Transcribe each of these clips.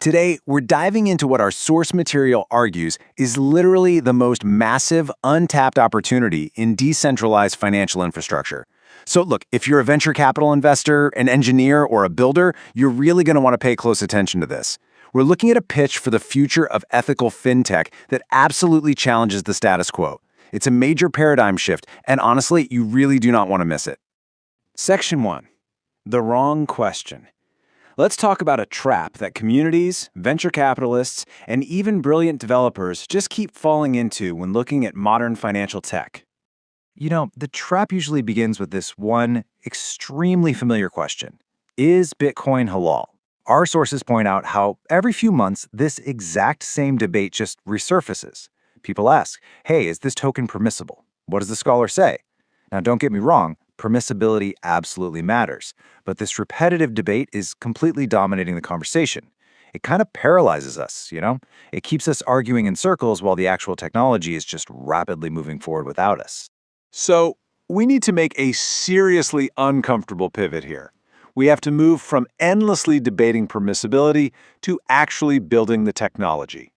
Today, we're diving into what our source material argues is literally the most massive, untapped opportunity in decentralized financial infrastructure. So look, if you're a venture capital investor, an engineer, or a builder, you're really going to want to pay close attention to this. We're looking at a pitch for the future of ethical fintech that absolutely challenges the status quo. It's a major paradigm shift, and honestly, you really do not want to miss it. Section 1. The wrong question. Let's talk about a trap that communities, venture capitalists, and even brilliant developers just keep falling into when looking at modern financial tech. You know, the trap usually begins with this one extremely familiar question. Is Bitcoin halal? Our sources point out how every few months this exact same debate just resurfaces. People ask, hey, is this token permissible? What does the scholar say? Now, don't get me wrong, permissibility absolutely matters, but this repetitive debate is completely dominating the conversation. It kind of paralyzes us, you know? It keeps us arguing in circles while the actual technology is just rapidly moving forward without us. So, we need to make a seriously uncomfortable pivot here. We have to move from endlessly debating permissibility to actually building the technology.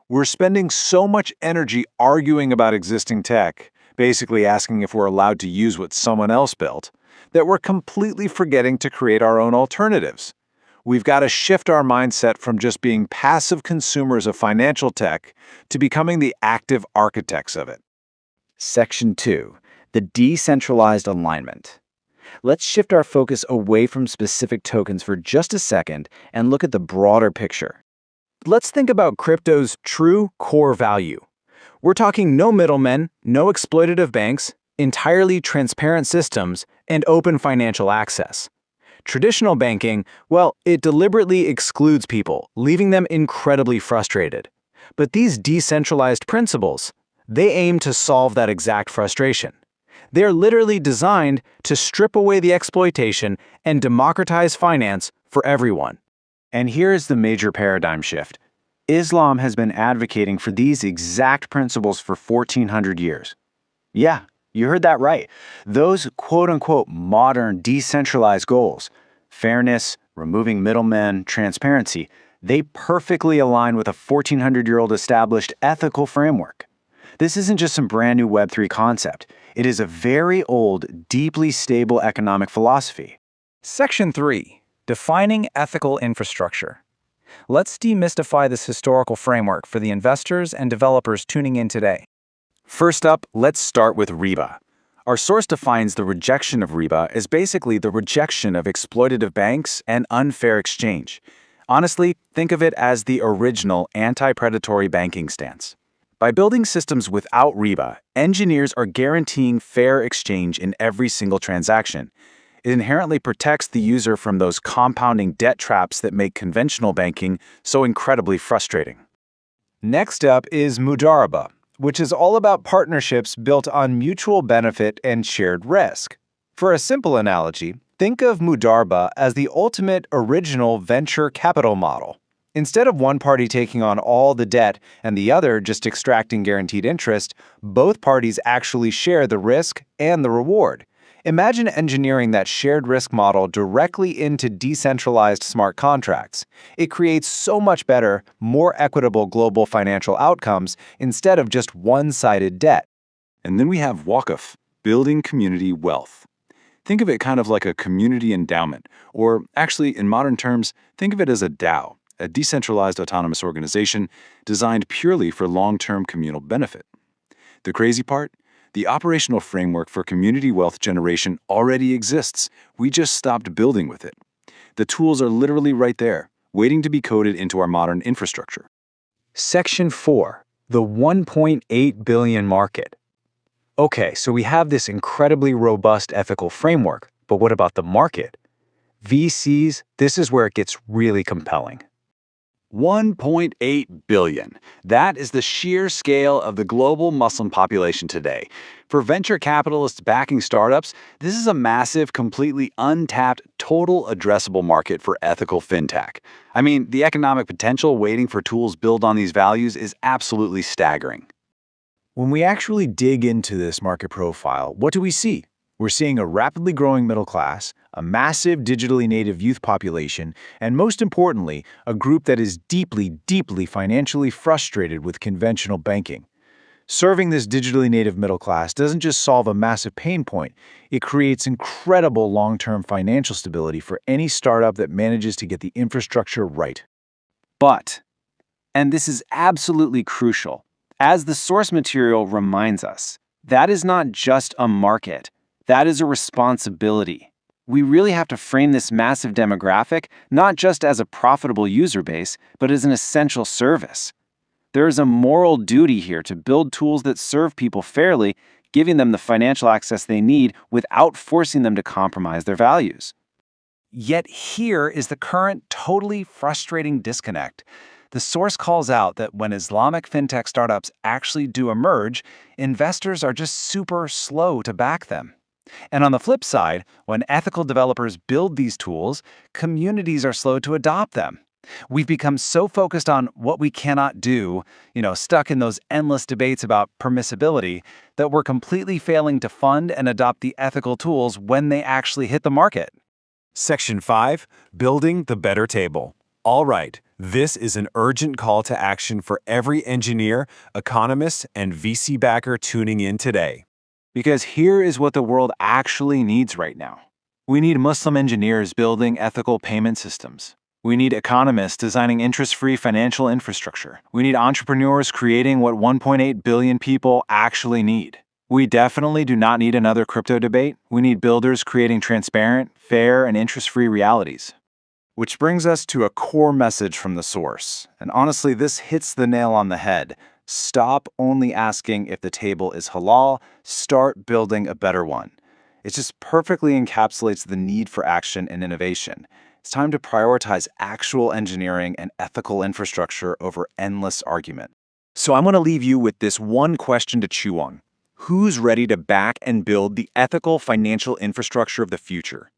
We're spending so much energy arguing about existing tech, basically asking if we're allowed to use what someone else built, that we're completely forgetting to create our own alternatives. We've got to shift our mindset from just being passive consumers of financial tech to becoming the active architects of it. Section 2. The decentralized alignment. Let's shift our focus away from specific tokens for just a second and look at the broader picture. Let's think about crypto's true core value. We're talking no middlemen, no exploitative banks, entirely transparent systems, and open financial access. Traditional banking, well, it deliberately excludes people, leaving them incredibly frustrated. But these decentralized principles, they aim to solve that exact frustration. They're literally designed to strip away the exploitation and democratize finance for everyone. And here's the major paradigm shift. Islam has been advocating for these exact principles for 1,400 years. Yeah, you heard that right. Those quote-unquote modern decentralized goals, fairness, removing middlemen, transparency, they perfectly align with a 1,400-year-old established ethical framework. This isn't just some brand new Web3 concept. It is a very old, deeply stable economic philosophy. Section 3. Defining ethical infrastructure. Let's demystify this historical framework for the investors and developers tuning in today. First up, let's start with Riba. Our source defines the rejection of Riba as basically the rejection of exploitative banks and unfair exchange. Honestly, think of it as the original anti-predatory banking stance. By building systems without Riba, engineers are guaranteeing fair exchange in every single transaction. It inherently protects the user from those compounding debt traps that make conventional banking so incredibly frustrating. Next up is Mudaraba, which is all about partnerships built on mutual benefit and shared risk. For a simple analogy, think of Mudaraba as the ultimate original venture capital model. Instead of one party taking on all the debt and the other just extracting guaranteed interest, both parties actually share the risk and the reward. Imagine engineering that shared risk model directly into decentralized smart contracts. It creates so much better, more equitable global financial outcomes instead of just one-sided debt. And then we have Waqf, building community wealth. Think of it kind of like a community endowment, or actually, in modern terms, think of it as a DAO, a decentralized autonomous organization designed purely for long-term communal benefit. The crazy part? The operational framework for community wealth generation already exists. We just stopped building with it. The tools are literally right there, waiting to be coded into our modern infrastructure. Section 4. The 1.8 billion market. Okay, so we have this incredibly robust ethical framework, but what about the market? VCs, this is where it gets really compelling. 1.8 billion. That is the sheer scale of the global Muslim population today. For venture capitalists backing startups, this is a massive, completely untapped, total addressable market for ethical fintech. I mean, the economic potential waiting for tools built on these values is absolutely staggering. When we actually dig into this market profile, what do we see? We're seeing a rapidly growing middle class, a massive digitally native youth population, and most importantly, a group that is deeply, deeply financially frustrated with conventional banking. Serving this digitally native middle class doesn't just solve a massive pain point, it creates incredible long-term financial stability for any startup that manages to get the infrastructure right. But, and this is absolutely crucial, as the source material reminds us, that is not just a market, that is a responsibility. We really have to frame this massive demographic not just as a profitable user base, but as an essential service. There is a moral duty here to build tools that serve people fairly, giving them the financial access they need without forcing them to compromise their values. Yet here is the current totally frustrating disconnect. The source calls out that when Islamic fintech startups actually do emerge, investors are just super slow to back them. And on the flip side, when ethical developers build these tools, communities are slow to adopt them. We've become so focused on what we cannot do, stuck in those endless debates about permissibility, that we're completely failing to fund and adopt the ethical tools when they actually hit the market. Section 5, Building the Better Table. All right, this is an urgent call to action for every engineer, economist, and VC backer tuning in today. Because here is what the world actually needs right now. We need Muslim engineers building ethical payment systems. We need economists designing interest-free financial infrastructure. We need entrepreneurs creating what 1.8 billion people actually need. We definitely do not need another crypto debate. We need builders creating transparent, fair, and interest-free realities. Which brings us to a core message from the source. And honestly, this hits the nail on the head. Stop only asking if the table is halal, start building a better one. It just perfectly encapsulates the need for action and innovation. It's time to prioritize actual engineering and ethical infrastructure over endless argument. So I'm going to leave you with this one question to chew on. Who's ready to back and build the ethical financial infrastructure of the future?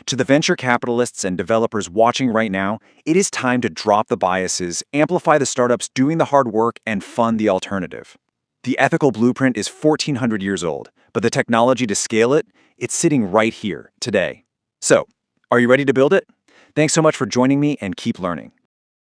To the venture capitalists and developers watching right now, it is time to drop the biases, amplify the startups doing the hard work, and fund the alternative. The ethical blueprint is 1,400 years old, but the technology to scale it, it's sitting right here, today. So, are you ready to build it? Thanks so much for joining me, and keep learning.